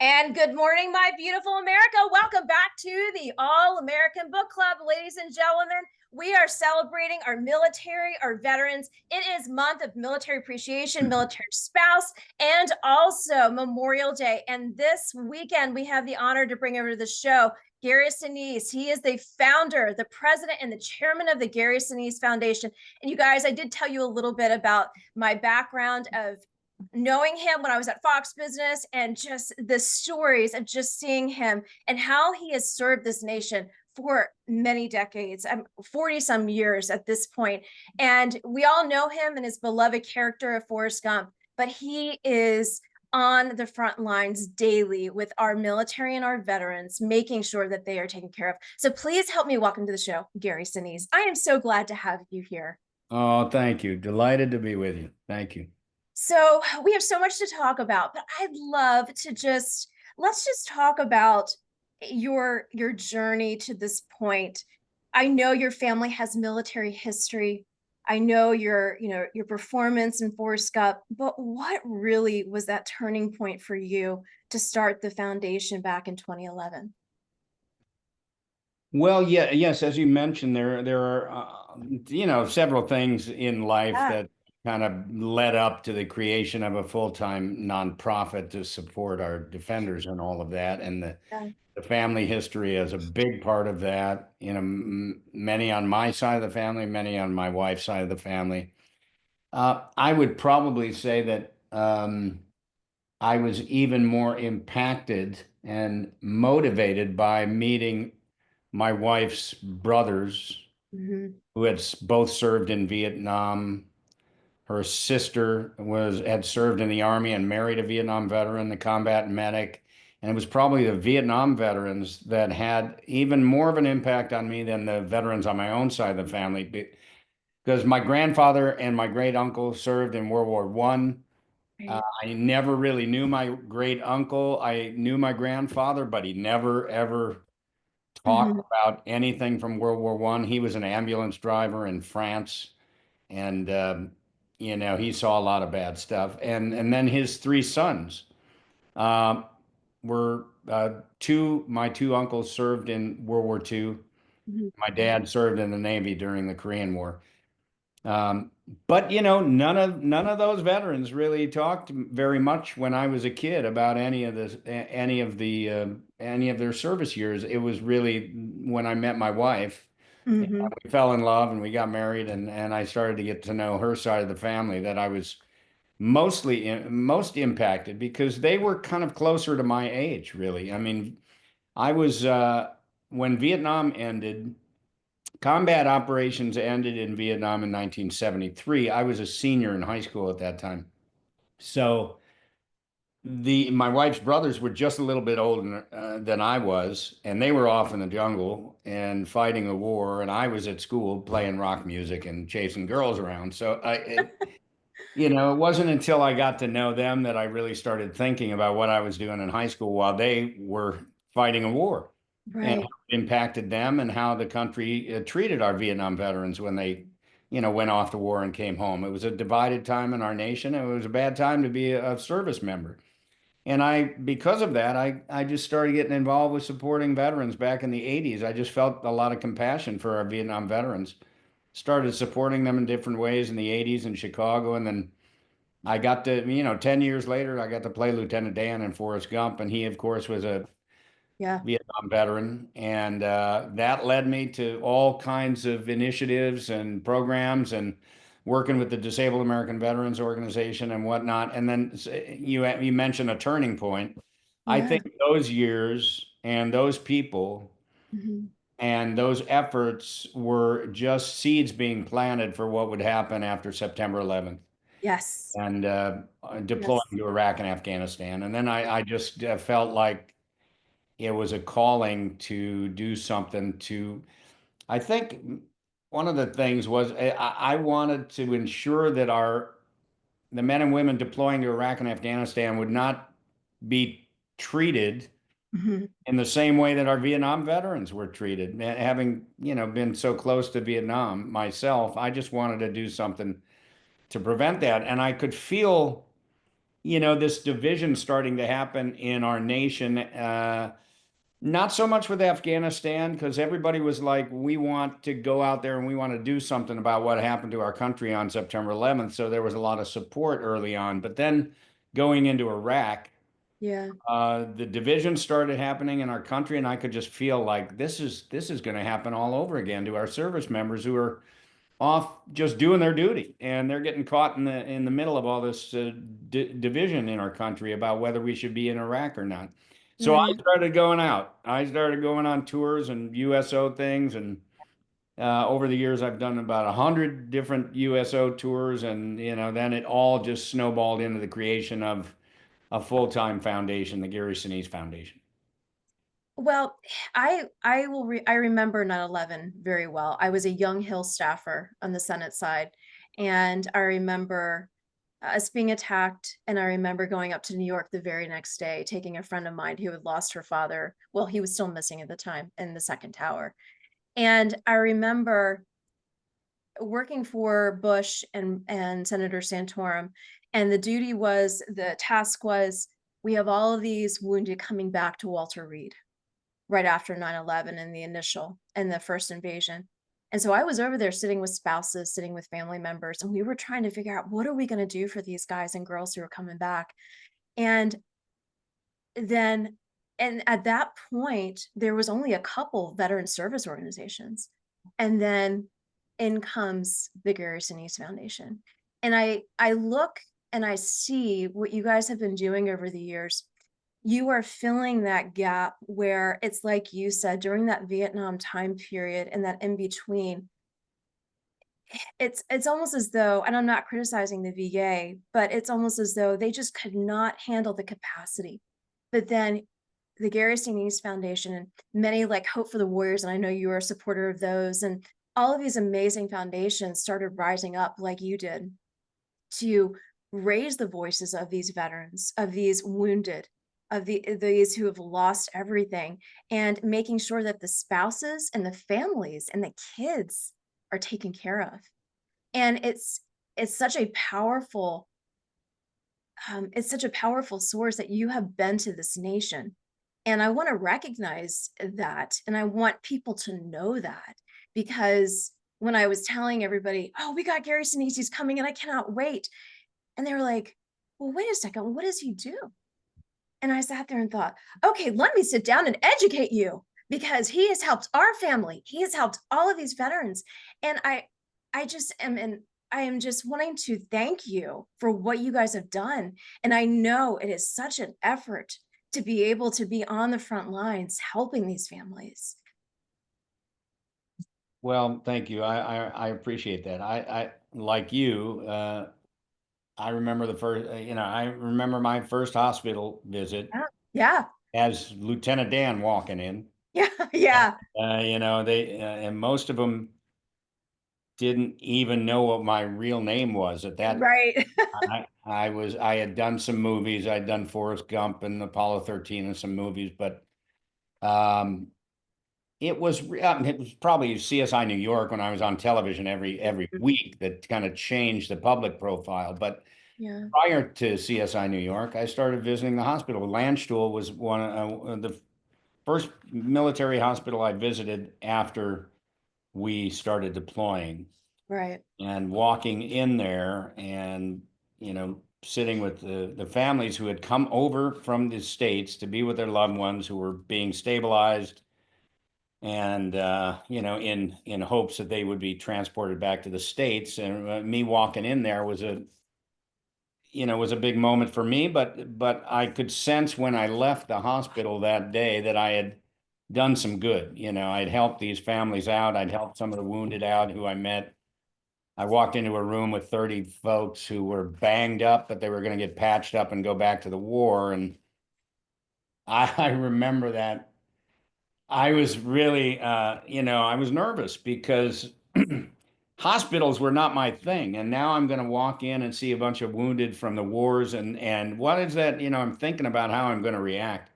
And good morning, my beautiful America. Welcome back to the All American Book Club, ladies and gentlemen. We are celebrating our military, our veterans. It is month of military appreciation, military spouse, and also Memorial Day. And this weekend, we have the honor to bring over to the show Gary Sinise. He is the founder, the president, and the chairman of the Gary Sinise Foundation. And you guys, I did tell you a little bit about my background of knowing him when I was at Fox Business and just the stories of just seeing him and how he has served this nation for many decades, 40 some years at this point. And we all know him and his beloved character of Forrest Gump, but he is on the front lines daily with our military and our veterans, making sure that they are taken care of. So please help me welcome to the show, Gary Sinise. I am so glad to have you here. Oh, thank you. Delighted to be with you. Thank you. So we have so much to talk about, but I'd love to let's just talk about your journey to this point. I know your family has military history. I know your performance in Forrest Gump, but what really was that turning point for you to start the foundation back in 2011? Well, yeah, yes, as you mentioned, there are several things in life Yeah. that kind of led up to the creation of a full-time nonprofit to support our defenders and all of that, and Yeah. the family history is a big part of that. Many on my side of the family, many on my wife's side of the family. I would probably say that I was even more impacted and motivated by meeting my wife's brothers Mhm. who both served in Vietnam. Her sister had served in the army and married a Vietnam veteran, the combat medic. And it was probably the Vietnam veterans that had even more of an impact on me than the veterans on my own side of the family, because my grandfather and my great uncle served in World War One. Right. I never really knew my great uncle. I knew my grandfather, but he never ever talked Mhm. about anything from World War One. He was an ambulance driver in France, and he saw a lot of bad stuff. And then his three sons uh, were two. My two uncles served in World War Two. Mhm. My dad served in the Navy during the Korean War. Um, but none of those veterans really talked very much when I was a kid about any of their service years. It was really when I met my wife, and Mhm. we fell in love and we got married, and I started to get to know her side of the family, that I was most impacted because they were kind of closer to my age, really. I mean, I was when Vietnam ended. Combat operations ended in Vietnam in 1973. I was a senior in high school at that time. So my wife's brothers were just a little bit older than I was, and they were off in the jungle and fighting a war, and I was at school playing rock music and chasing girls around. It wasn't until I got to know them that I really started thinking about what I was doing in high school while they were fighting a war, and how Right. it impacted them and how the country treated our Vietnam veterans when they, went off to war and came home. It was a divided time in our nation. It was a bad time to be a service member. And because of that, I just started getting involved with supporting veterans back in the 80s. I just felt a lot of compassion for our Vietnam veterans. Started supporting them in different ways in the 80s in Chicago. And then I got to, 10 years later, I got to play Lieutenant Dan in Forrest Gump. And he, of course, was a Yeah. Vietnam veteran. And that led me to all kinds of initiatives and programs and working with the Disabled American Veterans Organization and whatnot. And then you mentioned a turning point. I Yeah. think those years and those people Mhm. and those efforts were just seeds being planted for what would happen after September 11th Yes. and deploying Yes. to Iraq and Afghanistan. And then I just felt like it was a calling to do something I think one of the things was I wanted to ensure that the men and women deploying to Iraq and Afghanistan would not be treated Mhm. in the same way that our Vietnam veterans were treated. Having, been so close to Vietnam myself, I just wanted to do something to prevent that. And I could feel this division starting to happen in our nation. Not so much with Afghanistan, because everybody was like, we want to go out there and we want to do something about what happened to our country on September 11th. So there was a lot of support early on. But then going into Iraq, Yeah. the division started happening in our country, and I could just feel like this is going to happen all over again to our service members who are off just doing their duty, and they're getting caught in the middle of all this division in our country about whether we should be in Iraq or not. So I Right. started going out. I started going on tours and USO things, and over the years I've done about 100 different USO tours, and then it all just snowballed into the creation of a full-time foundation, the Gary Sinise Foundation. Well, I remember 9/11 very well. I was a Young Hill staffer on the Senate side, and I remember us being attacked, and I remember going up to New York the very next day, taking a friend of mine who had lost her father. Well, he was still missing at the time in the second tower. And I remember working for Bush and Senator Santorum, and the task was, we have all of these wounded coming back to Walter Reed right after 9/11 and the first invasion. And so I was over there sitting with spouses, sitting with family members, and we were trying to figure out, what are we going to do for these guys and girls who are coming back? And then, and at that point, there was only a couple veteran service organizations. And then in comes the Gary Sinise Foundation. And I look and I see what you guys have been doing over the years. You are filling that gap where it's like you said, during that Vietnam time period and that in between, it's almost as though, and I'm not criticizing the VA, but it's almost as though they just could not handle the capacity. But then the Gary Sinise Foundation and many like Hope for the Warriors, and I know you are a supporter of those, and all of these amazing foundations started rising up like you did to raise the voices of these veterans, of these wounded, of these who have lost everything, and making sure that the spouses and the families and the kids are taken care of. And it's such a powerful it's such a powerful source that you have been to this nation. And I want to recognize that, and I want people to know that, because when I was telling everybody, oh, we got Gary Sinise's coming and I cannot wait, and they were like, well, wait a second, what does he do? And I sat there and thought, okay, let me sit down and educate you, because he has helped our family. He has helped all of these veterans. And I just am in, I am just wanting to thank you for what you guys have done. And I know it is such an effort to be able to be on the front lines helping these families. Well, thank you. I appreciate that. I like you. I remember I remember my first hospital visit Yeah. Yeah. as Lieutenant Dan walking in. Yeah. Yeah. And most of them didn't even know what my real name was at that. Right. I had done some movies. I'd done Forrest Gump and Apollo 13 and some movies, but um, it was probably CSI New York when I was on television every week that kind of changed the public profile. But Yeah. prior to CSI New York, I started visiting the hospital. Landstuhl was one of the first military hospital I visited after we started deploying, Right. and walking in there and sitting with the families who had come over from the States to be with their loved ones who were being stabilized, and in hopes that they would be transported back to the States. And me walking in there was a big moment for me, but I could sense when I left the hospital that day that I had done some good. I'd helped these families out. I'd helped some of the wounded out who I met. I walked into a room with 30 folks who were banged up, but they were going to get patched up and go back to the war. And I remember that I was really, I was nervous because hospitals were not my thing. And now I'm going to walk in and see a bunch of wounded from the wars. And what is that? I'm thinking about how I'm going to react.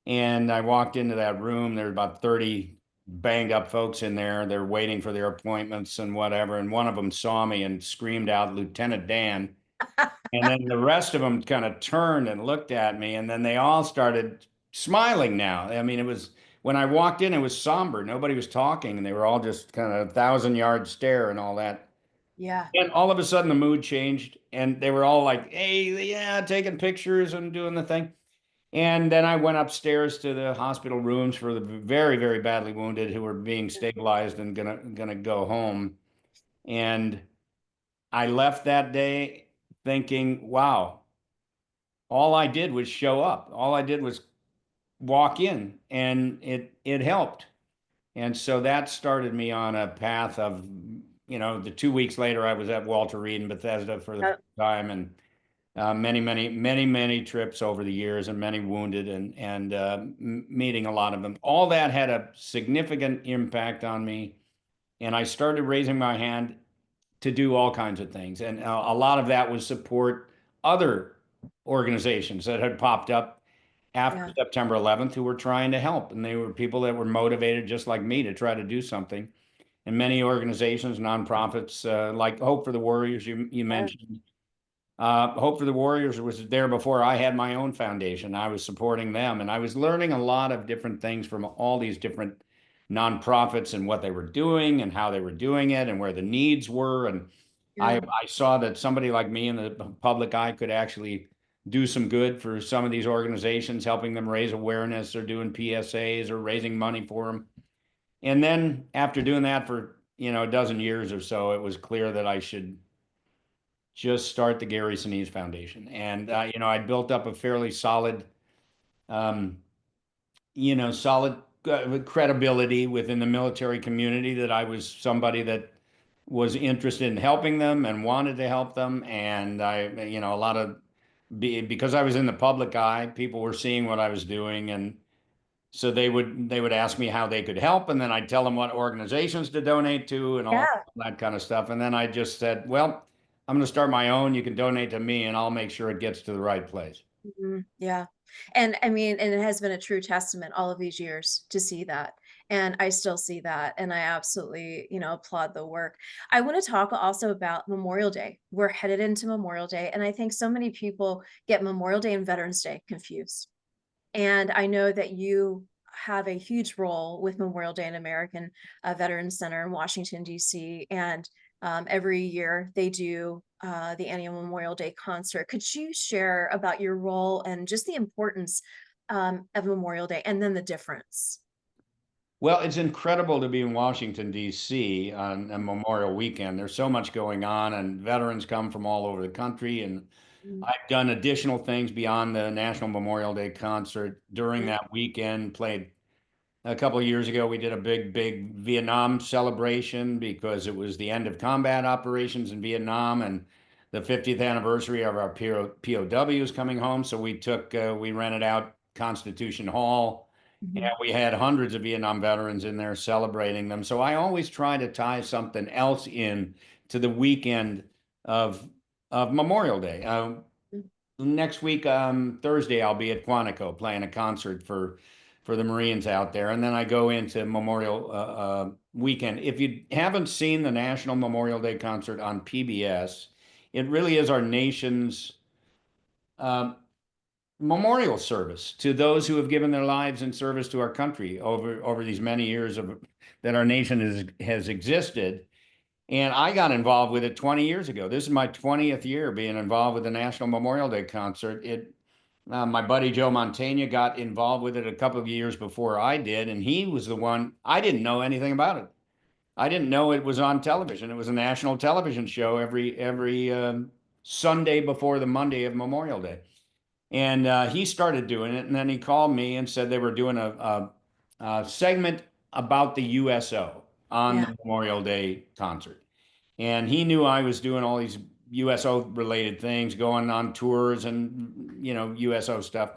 And I walked into that room. There were about 30 banged up folks in there. They're waiting for their appointments and whatever. And one of them saw me and screamed out, Lieutenant Dan. And then the rest of them kind of turned and looked at me, and then they all started smiling now. I mean, it was when I walked in, it was somber. Nobody was talking, and they were all just kind of 1,000 yard stare and all that. Yeah. And all of a sudden, the mood changed, and they were all like, "Hey, yeah, taking pictures and doing the thing." And then I went upstairs to the hospital rooms for the very, very badly wounded who were being stabilized and gonna go home. And I left that day thinking, wow, all I did was show up. All I did was walk in, and it helped. And so that started me on a path of, the 2 weeks later, I was at Walter Reed in Bethesda for the first Yep. time, and many, many, many, many trips over the years, and many wounded, and meeting a lot of them. All that had a significant impact on me, and I started raising my hand to do all kinds of things, and a lot of that was support other organizations that had popped up after Yeah. September 11th who were trying to help, and they were people that were motivated just like me to try to do something. And many organizations, nonprofits, like Hope for the Warriors, you Yeah. mentioned, Hope for the Warriors was there before I had my own foundation. I was supporting them, and I was learning a lot of different things from all these different nonprofits and what they were doing and how they were doing it and where the needs were. And Yeah. I saw that somebody like me in the public eye could actually do some good for some of these organizations, helping them raise awareness or doing PSAs or raising money for them. And then after doing that for, a dozen years or so, it was clear that I should just start the Gary Sinise Foundation. And, I'd built up a fairly solid, um, solid credibility within the military community that I was somebody that was interested in helping them and wanted to help them. And a lot of, because I was in the public eye, people were seeing what I was doing. And so they would ask me how they could help. And then I'd tell them what organizations to donate to and all Yeah. that kind of stuff. And then I just said, well, I'm going to start my own. You can donate to me, and I'll make sure it gets to the right place. Yeah. And I mean, and it has been a true testament all of these years to see that. And I still see that. And I absolutely, applaud the work. I want to talk also about Memorial Day. We're headed into Memorial Day. And I think so many people get Memorial Day and Veterans Day confused. And I know that you have a huge role with Memorial Day and American Veterans Center in Washington, D.C. And every year they do the annual Memorial Day concert. Could you share about your role and just the importance of Memorial Day and then the difference? Well, it's incredible to be in Washington, D.C. on a Memorial Weekend. There's so much going on, and veterans come from all over the country. And Mm, I've done additional things beyond the National Memorial Day concert during yeah. that weekend. Played a couple of years ago, we did a big, big Vietnam celebration because it was the end of combat operations in Vietnam and the 50th anniversary of our POWs coming home. So we rented out Constitution Hall, and Mhm. we had hundreds of Vietnam veterans in there celebrating them. So I always try to tie something else in to the weekend of Memorial Day. Next week, Thursday, I'll be at Quantico playing a concert for the Marines out there, and then I go into Memorial weekend. If you haven't seen the National Memorial Day concert on PBS, it really is our nation's uh, memorial service to those who have given their lives in service to our country over these many years of that our nation has existed. And I got involved with it 20 years ago. This is my 20th year being involved with the National Memorial Day concert. My buddy Joe Mantegna got involved with it a couple of years before I did, and he was the one. I didn't know anything about it. I didn't know it was on television. It was a national television show every Sunday before the Monday of Memorial Day, and he started doing it. And then he called me and said they were doing a segment about the USO on Yeah. the Memorial Day concert. And he knew I was doing all these USO related things, going on tours and USO stuff.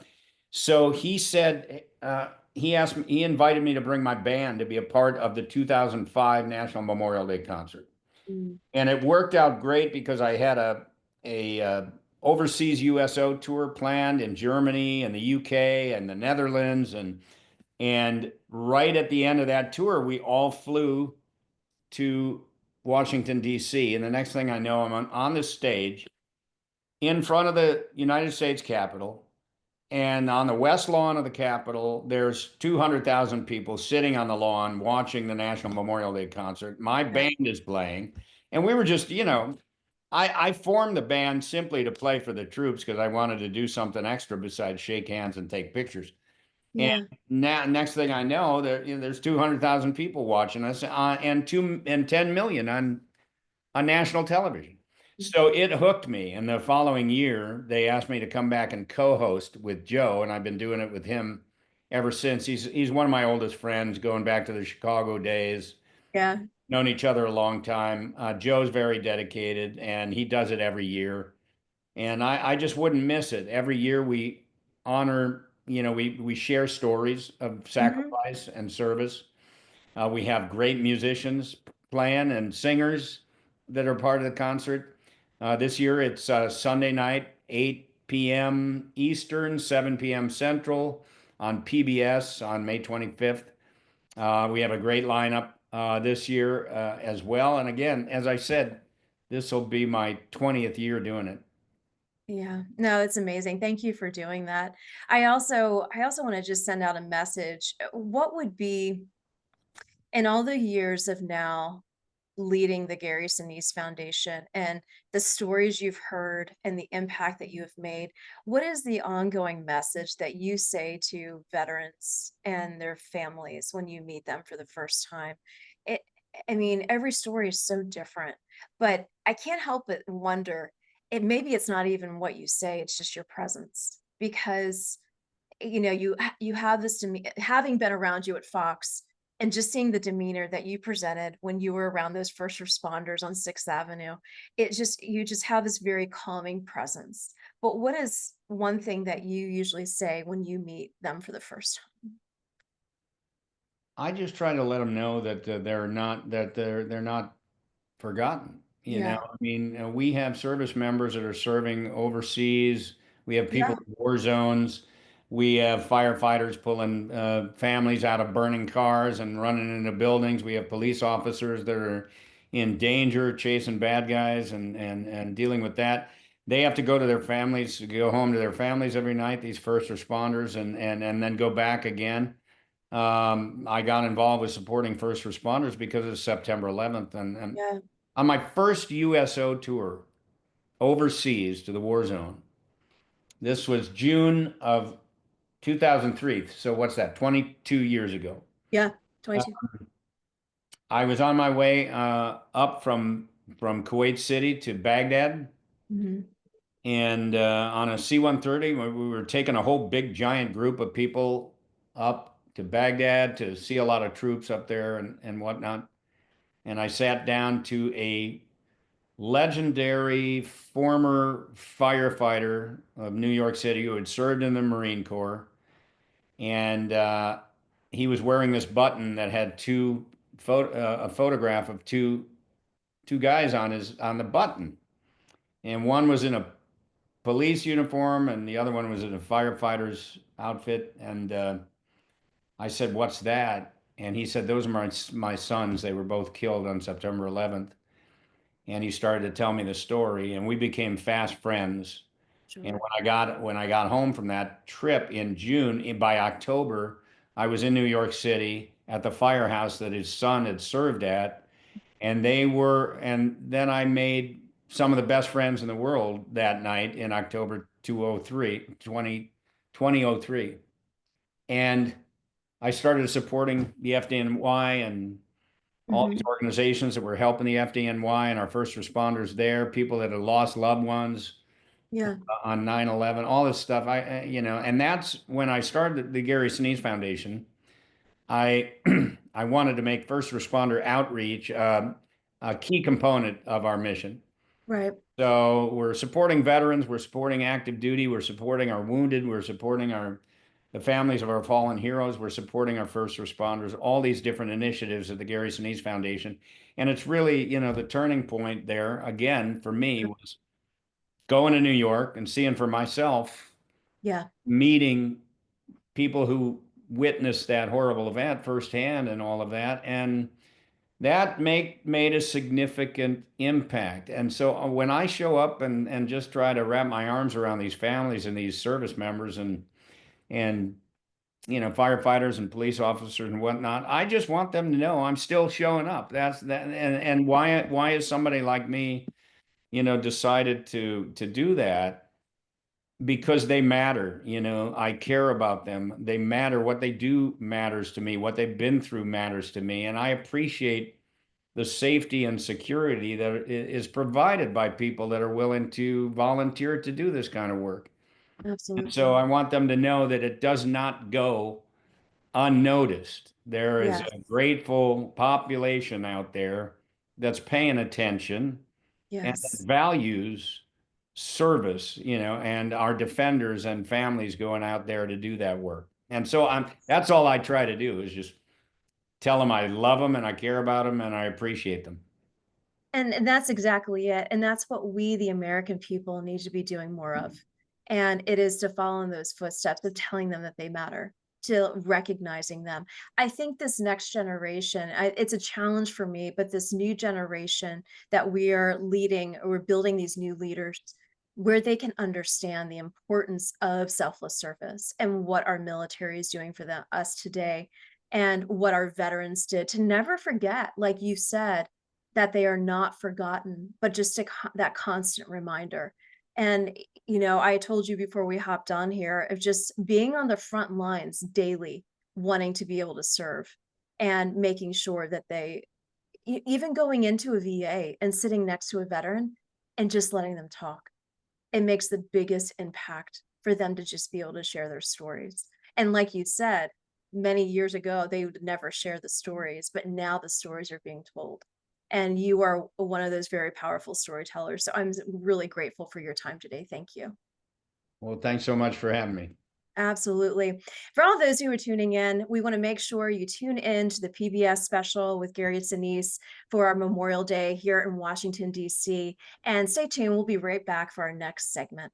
So he said he invited me to bring my band to be a part of the 2005 National Memorial Day concert, Mm, and it worked out great because I had a overseas USO tour planned in Germany and the UK and the Netherlands, and right at the end of that tour, we all flew to Washington, D.C. And the next thing I know, I'm on this stage in front of the United States Capitol. And on the west lawn of the Capitol, there's 200,000 people sitting on the lawn watching the National Memorial Day concert. My Yeah. band is playing. And we were just, I formed the band simply to play for the troops because I wanted to do something extra besides shake hands and take pictures. And Yeah. now, next thing I know, there's 200,000 people watching us, and 10 million on national television. So it hooked me. And the following year, they asked me to come back and co-host with Joe, and I've been doing it with him ever since. He's one of my oldest friends, going back to the Chicago days. Yeah. Known each other a long time. Joe's very dedicated, and he does it every year. And I just wouldn't miss it. Every year we honor, we share stories of Hmm. sacrifice and service. We have great musicians playing and singers that are part of the concert. This year it's Sunday night, 8 p.m. Eastern, 7 p.m. Central on PBS on May 25th. We have a great lineup this year as well. And again, as I said, this will be my 20th year doing it. Yeah. No, it's amazing. Thank you for doing that. I also want to just send out a message. What would be in all the years of now leading the Gary Sinise Foundation and the stories you've heard and the impact that you have made, what is the ongoing message that you say to veterans and their families when you meet them for the first time? It, I mean, every story is so different, but I can't help but wonder, maybe it's not even what you say, it's just your presence. Because you have this having been around you at Fox and just seeing the demeanor that you presented when you were around those first responders on 6th Avenue, you just have this very calming presence. But what is one thing that you usually say when you meet them for the first time? I just try to let them know that they're not forgotten. Yeah. I mean, we have service members that are serving overseas. We have people Yeah. in war zones. We have firefighters pulling families out of burning cars and running into buildings. We have police officers that are in danger, chasing bad guys and dealing with that. They have to go to their families, go home to their families every night, these first responders, and then go back again. I got involved with supporting first responders because of September 11th, and Yeah. on my first USO tour overseas to the war zone. This was June of 2003. So what's that? 22 years ago. Yeah. Uh, 22. I was on my way up from Kuwait City to Baghdad, Hmm. and on a C-130, we were taking a whole big giant group of people up to Baghdad to see a lot of troops up there and whatnot. And I sat down to a legendary former firefighter of New York City who had served in the Marine Corps. And he was wearing this button that had a photograph of two guys on the button. And one was in a police uniform and the other one was in a firefighter's outfit. And I said, "What's that?" And he said, "Those are my sons. They were both killed on September 11th." And he started to tell me the story, and we became fast friends. And Sure. when I got home from that trip in June, by October, I was in New York City at the firehouse that his son had served at, and then I made some of the best friends in the world that night in October 2003. And I started supporting the FDNY and all these Hmm. organizations that were helping the FDNY and our first responders there, people that had lost loved ones Yeah. on 9/11, all this stuff. And that's when I started the Gary Sinise Foundation. I I wanted to make first responder outreach a key component of our mission. Right. So we're supporting veterans, we're supporting active duty, we're supporting our wounded, we're supporting the families of our fallen heroes, we're supporting our first responders, all these different initiatives of the Gary Sinise Foundation. And it's really, the turning point there again for me was going to New York and seeing for myself, Yeah. meeting people who witnessed that horrible event firsthand and all of that. And that made a significant impact. And so when I show up and just try to wrap my arms around these families and these service members and firefighters and police officers and whatnot, I just want them to know I'm still showing up. That's that. And why is somebody like me, decided to do that? Because they matter. I care about them. They matter. What they do matters to me. What they've been through matters to me. And I appreciate the safety and security that is provided by people that are willing to volunteer to do this kind of work. And so Absolutely. I want them to know that it does not go unnoticed. There is Yes. a grateful population out there that's paying attention and that Yes. values service, and our defenders and families going out there to do that work. And so that's all I try to do is just tell them I love them and I care about them and I appreciate them. And that's exactly it, and that's what we, the American people, need to be doing more of, and it is to follow in those footsteps of telling them that they matter, to recognizing them. I think this next generation, it's a challenge for me, but this new generation that we are leading, we're building these new leaders where they can understand the importance of selfless service and what our military is doing for us today, and what our veterans did, to never forget, like you said, that they are not forgotten, but just that constant reminder. And, I told you before we hopped on here of just being on the front lines daily, wanting to be able to serve and making sure that even going into a VA and sitting next to a veteran and just letting them talk, it makes the biggest impact for them to just be able to share their stories. And like you said, many years ago, they would never share the stories, but now the stories are being told. And you are one of those very powerful storytellers. So I'm really grateful for your time today. Thank you. Well, thanks so much for having me. Absolutely. For all those who are tuning in, we want to make sure you tune in to the PBS special with Gary Sinise for our Memorial Day here in Washington, D.C. And stay tuned. We'll be right back for our next segment.